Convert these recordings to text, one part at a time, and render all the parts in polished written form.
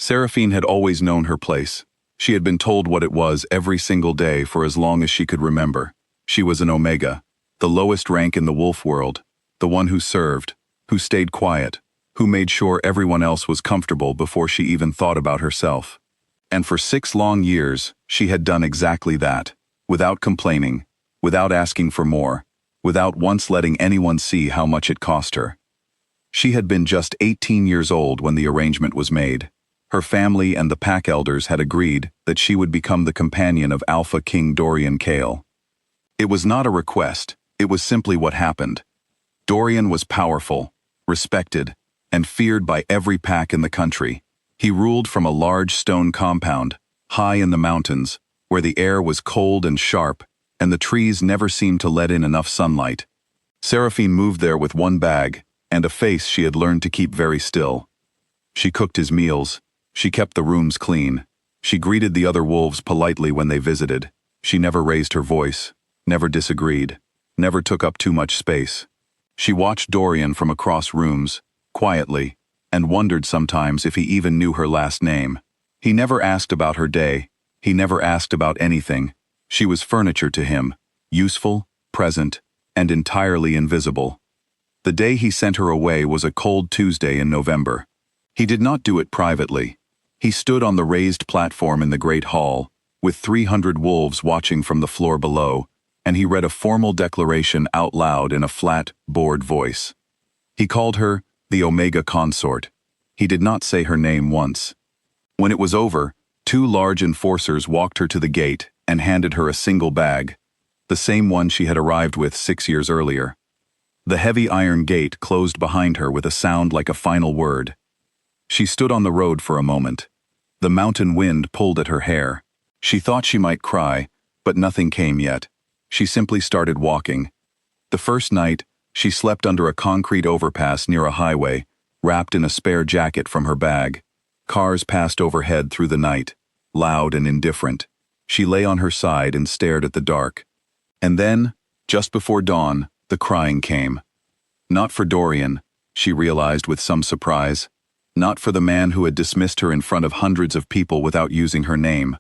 Seraphine had always known her place. She had been told what it was every single day for as long as she could remember. She was an Omega, the lowest rank in the wolf world, the one who served, who stayed quiet, who made sure everyone else was comfortable before she even thought about herself. And for 6 long years, she had done exactly that, without complaining, without asking for more, without once letting anyone see how much it cost her. She had been just 18 years old when the arrangement was made. Her family and the pack elders had agreed that she would become the companion of Alpha King Dorian Kale. It was not a request, it was simply what happened. Dorian was powerful, respected, and feared by every pack in the country. He ruled from a large stone compound, high in the mountains, where the air was cold and sharp, and the trees never seemed to let in enough sunlight. Seraphine moved there with one bag, and a face she had learned to keep very still. She cooked his meals, she kept the rooms clean, she greeted the other wolves politely when they visited, she never raised her voice, never disagreed, never took up too much space. She watched Dorian from across rooms, quietly, and wondered sometimes if he even knew her last name. He never asked about her day, he never asked about anything. She was furniture to him, useful, present, and entirely invisible. The day he sent her away was a cold Tuesday in November. He did not do it privately. He stood on the raised platform in the great hall, with 300 wolves watching from the floor below, and he read a formal declaration out loud in a flat, bored voice. He called her the Omega Consort. He did not say her name once. When it was over, 2 large enforcers walked her to the gate and handed her a single bag, the same one she had arrived with 6 years earlier. The heavy iron gate closed behind her with a sound like a final word. She stood on the road for a moment. The mountain wind pulled at her hair. She thought she might cry, but nothing came yet. She simply started walking. The first night, she slept under a concrete overpass near a highway, wrapped in a spare jacket from her bag. Cars passed overhead through the night, loud and indifferent. She lay on her side and stared at the dark. And then, just before dawn, the crying came. Not for Dorian, she realized with some surprise. Not for the man who had dismissed her in front of hundreds of people without using her name.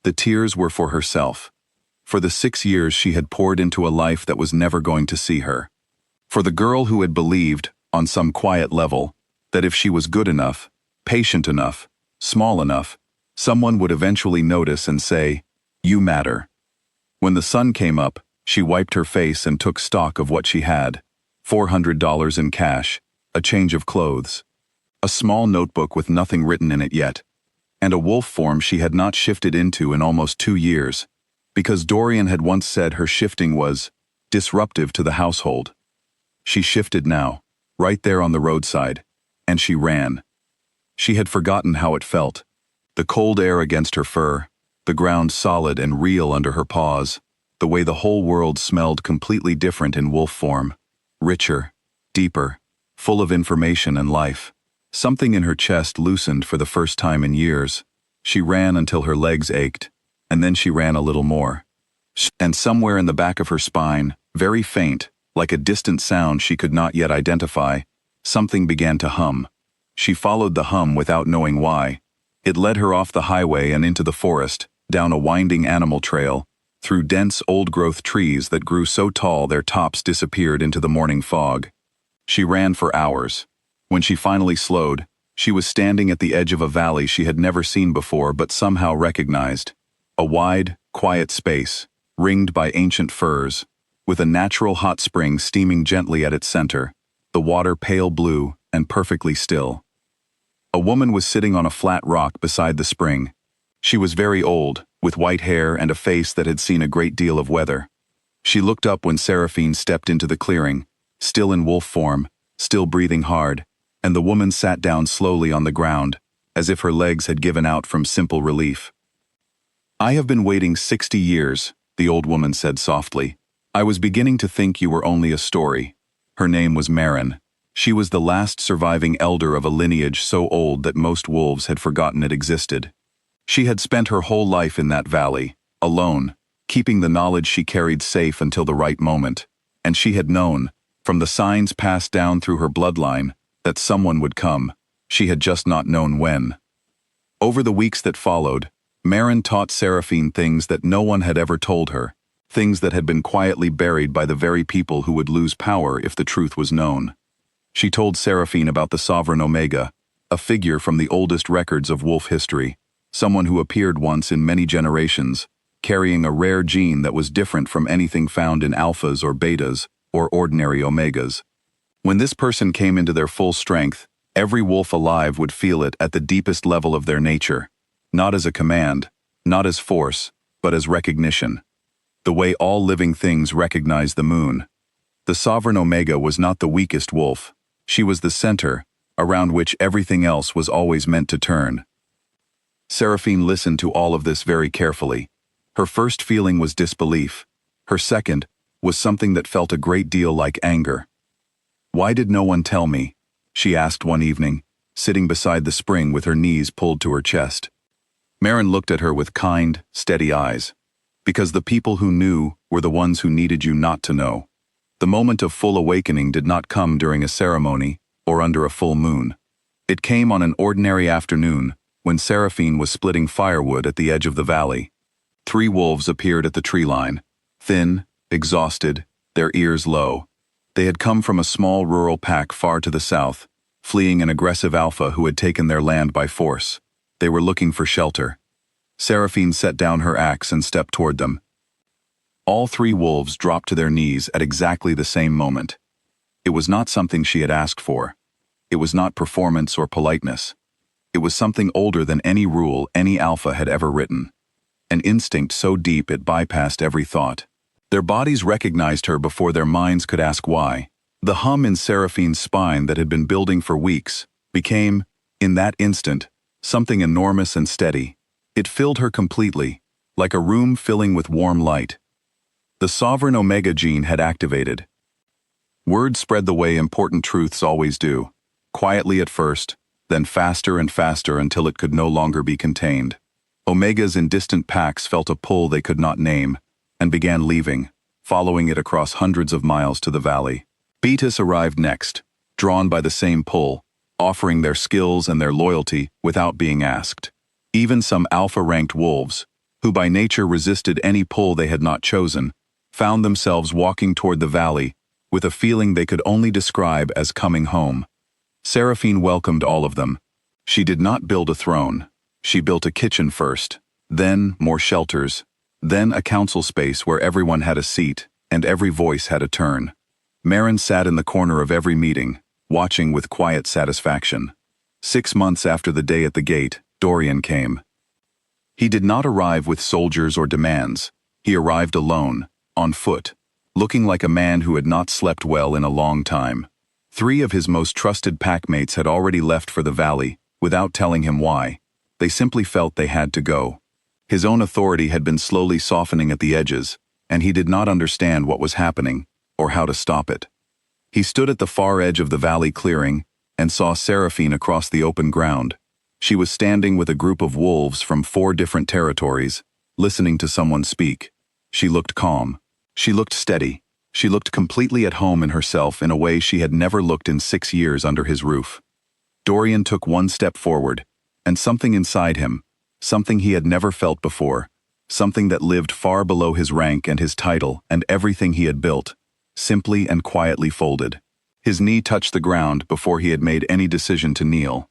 The tears were for herself. For the 6 years she had poured into a life that was never going to see her. For the girl who had believed, on some quiet level, that if she was good enough, patient enough, small enough, someone would eventually notice and say, "You matter." When the sun came up, she wiped her face and took stock of what she had. $400 in cash, a change of clothes, a small notebook with nothing written in it yet, and a wolf form she had not shifted into in almost 2 years, because Dorian had once said her shifting was disruptive to the household. She shifted now, right there on the roadside, and she ran. She had forgotten how it felt. The cold air against her fur, the ground solid and real under her paws, the way the whole world smelled completely different in wolf form, richer, deeper, full of information and life. Something in her chest loosened for the first time in years. She ran until her legs ached, and then she ran a little more. And somewhere in the back of her spine, very faint, like a distant sound she could not yet identify, something began to hum. She followed the hum without knowing why. It led her off the highway and into the forest, down a winding animal trail, through dense old-growth trees that grew so tall their tops disappeared into the morning fog. She ran for hours. When she finally slowed, she was standing at the edge of a valley she had never seen before but somehow recognized. A wide, quiet space, ringed by ancient firs, with a natural hot spring steaming gently at its center, the water pale blue and perfectly still. A woman was sitting on a flat rock beside the spring. She was very old, with white hair and a face that had seen a great deal of weather. She looked up when Seraphine stepped into the clearing, still in wolf form, still breathing hard, and the woman sat down slowly on the ground, as if her legs had given out from simple relief. "I have been waiting 60 years, the old woman said softly. "I was beginning to think you were only a story." Her name was Marin. She was the last surviving elder of a lineage so old that most wolves had forgotten it existed. She had spent her whole life in that valley, alone, keeping the knowledge she carried safe until the right moment, and she had known, from the signs passed down through her bloodline, that someone would come. She had just not known when. Over the weeks that followed, Marin taught Seraphine things that no one had ever told her, things that had been quietly buried by the very people who would lose power if the truth was known. She told Seraphine about the Sovereign Omega, a figure from the oldest records of wolf history, someone who appeared once in many generations, carrying a rare gene that was different from anything found in alphas or betas or ordinary omegas. When this person came into their full strength, every wolf alive would feel it at the deepest level of their nature, not as a command, not as force, but as recognition. The way all living things recognize the moon. The Sovereign Omega was not the weakest wolf. She was the center, around which everything else was always meant to turn. Seraphine listened to all of this very carefully. Her first feeling was disbelief. Her second was something that felt a great deal like anger. "Why did no one tell me?" she asked one evening, sitting beside the spring with her knees pulled to her chest. Marin looked at her with kind, steady eyes. "Because the people who knew were the ones who needed you not to know. The moment of full awakening did not come during a ceremony or under a full moon. It came on an ordinary afternoon when Seraphine was splitting firewood at the edge of the valley. 3 wolves appeared at the tree line, thin, exhausted, their ears low. They had come from a small rural pack far to the south, fleeing an aggressive alpha who had taken their land by force. They were looking for shelter. Seraphine set down her axe and stepped toward them. All 3 wolves dropped to their knees at exactly the same moment. It was not something she had asked for. It was not performance or politeness. It was something older than any rule any alpha had ever written. An instinct so deep it bypassed every thought. Their bodies recognized her before their minds could ask why. The hum in Seraphine's spine that had been building for weeks became, in that instant, something enormous and steady. It filled her completely, like a room filling with warm light. The Sovereign Omega gene had activated. Word spread the way important truths always do, quietly at first, then faster and faster until it could no longer be contained. Omegas in distant packs felt a pull they could not name, and began leaving, following it across hundreds of miles to the valley. Betas arrived next, drawn by the same pull, offering their skills and their loyalty without being asked. Even some alpha-ranked wolves, who by nature resisted any pull they had not chosen, found themselves walking toward the valley with a feeling they could only describe as coming home. Seraphine welcomed all of them. She did not build a throne. She built a kitchen first, then more shelters, then a council space where everyone had a seat and every voice had a turn. Marin sat in the corner of every meeting, watching with quiet satisfaction. 6 months after the day at the gate, Dorian came. He did not arrive with soldiers or demands. He arrived alone, on foot, looking like a man who had not slept well in a long time. 3 of his most trusted packmates had already left for the valley, without telling him why. They simply felt they had to go. His own authority had been slowly softening at the edges, and he did not understand what was happening, or how to stop it. He stood at the far edge of the valley clearing, and saw Seraphine across the open ground. She was standing with a group of wolves from 4 different territories, listening to someone speak. She looked calm. She looked steady. She looked completely at home in herself in a way she had never looked in 6 years under his roof. Dorian took 1 step forward, and something inside him, something he had never felt before, something that lived far below his rank and his title and everything he had built, simply and quietly folded. His knee touched the ground before he had made any decision to kneel.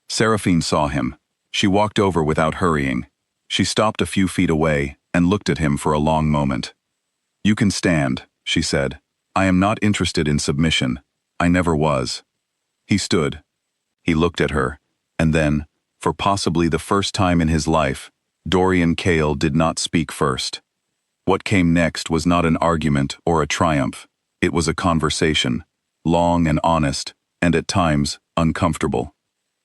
Seraphine saw him. She walked over without hurrying. She stopped a few feet away and looked at him for a long moment. "You can stand," she said. "I am not interested in submission. I never was." He stood. He looked at her, and then, for possibly the first time in his life, Dorian Kale did not speak first. What came next was not an argument or a triumph. It was a conversation, long and honest, and at times, uncomfortable.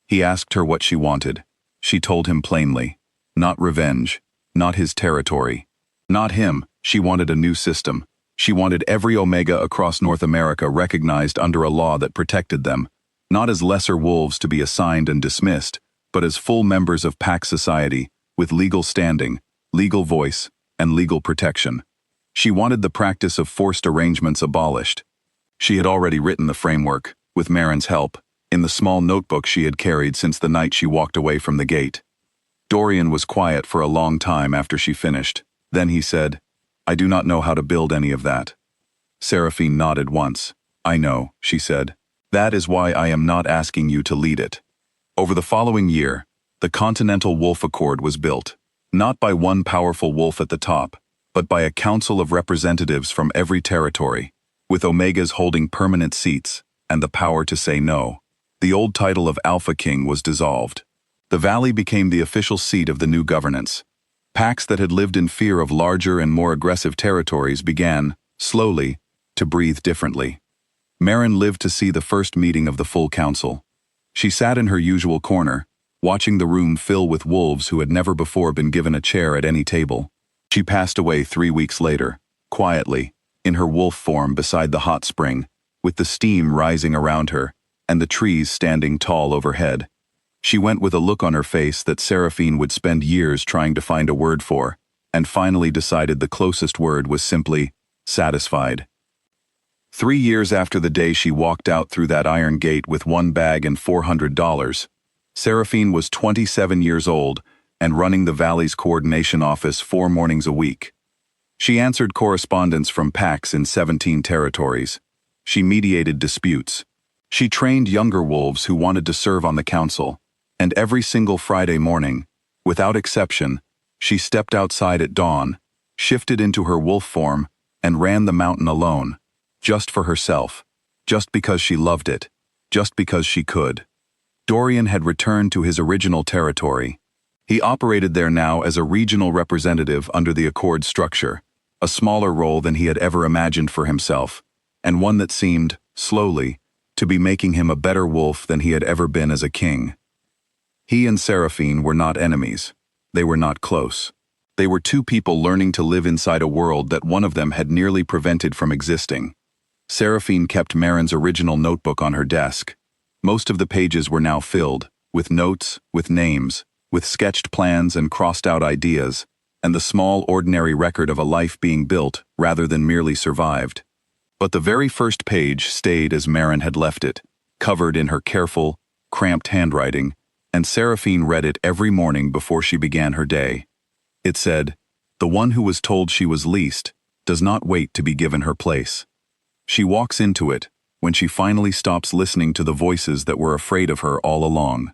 He asked her what she wanted. She told him plainly. Not revenge, not his territory. Not him. She wanted a new system. She wanted every Omega across North America recognized under a law that protected them, not as lesser wolves to be assigned and dismissed, but as full members of pack society, with legal standing, legal voice, and legal protection. She wanted the practice of forced arrangements abolished. She had already written the framework, with Marin's help, in the small notebook she had carried since the night she walked away from the gate. Dorian was quiet for a long time after she finished. Then he said, "I do not know how to build any of that." Seraphine nodded once. "I know," she said. "That is why I am not asking you to lead it." Over the following year, the Continental Wolf Accord was built, not by one powerful wolf at the top, but by a council of representatives from every territory, with Omegas holding permanent seats and the power to say no. The old title of Alpha King was dissolved. The valley became the official seat of the new governance. Packs that had lived in fear of larger and more aggressive territories began, slowly, to breathe differently. Maren lived to see the first meeting of the full council. She sat in her usual corner, watching the room fill with wolves who had never before been given a chair at any table. She passed away 3 weeks later, quietly, in her wolf form beside the hot spring, with the steam rising around her and the trees standing tall overhead. She went with a look on her face that Seraphine would spend years trying to find a word for, and finally decided the closest word was simply satisfied. 3 years after the day she walked out through that iron gate with one bag and $400, Seraphine was 27 years old and running the Valley's coordination office 4 mornings a week. She answered correspondence from packs in 17 territories. She mediated disputes. She trained younger wolves who wanted to serve on the council, and every single Friday morning, without exception, she stepped outside at dawn, shifted into her wolf form, and ran the mountain alone, just for herself, just because she loved it, just because she could. Dorian had returned to his original territory. He operated there now as a regional representative under the Accord structure, a smaller role than he had ever imagined for himself, and one that seemed, slowly, to be making him a better wolf than he had ever been as a king. He and Seraphine were not enemies. They were not close. They were 2 people learning to live inside a world that one of them had nearly prevented from existing. Seraphine kept Maren's original notebook on her desk. Most of the pages were now filled, with notes, with names, with sketched plans and crossed-out ideas, and the small, ordinary record of a life being built rather than merely survived. But the very first page stayed as Maren had left it, covered in her careful, cramped handwriting, and Seraphine read it every morning before she began her day. It said, "The one who was told she was least does not wait to be given her place. She walks into it when she finally stops listening to the voices that were afraid of her all along."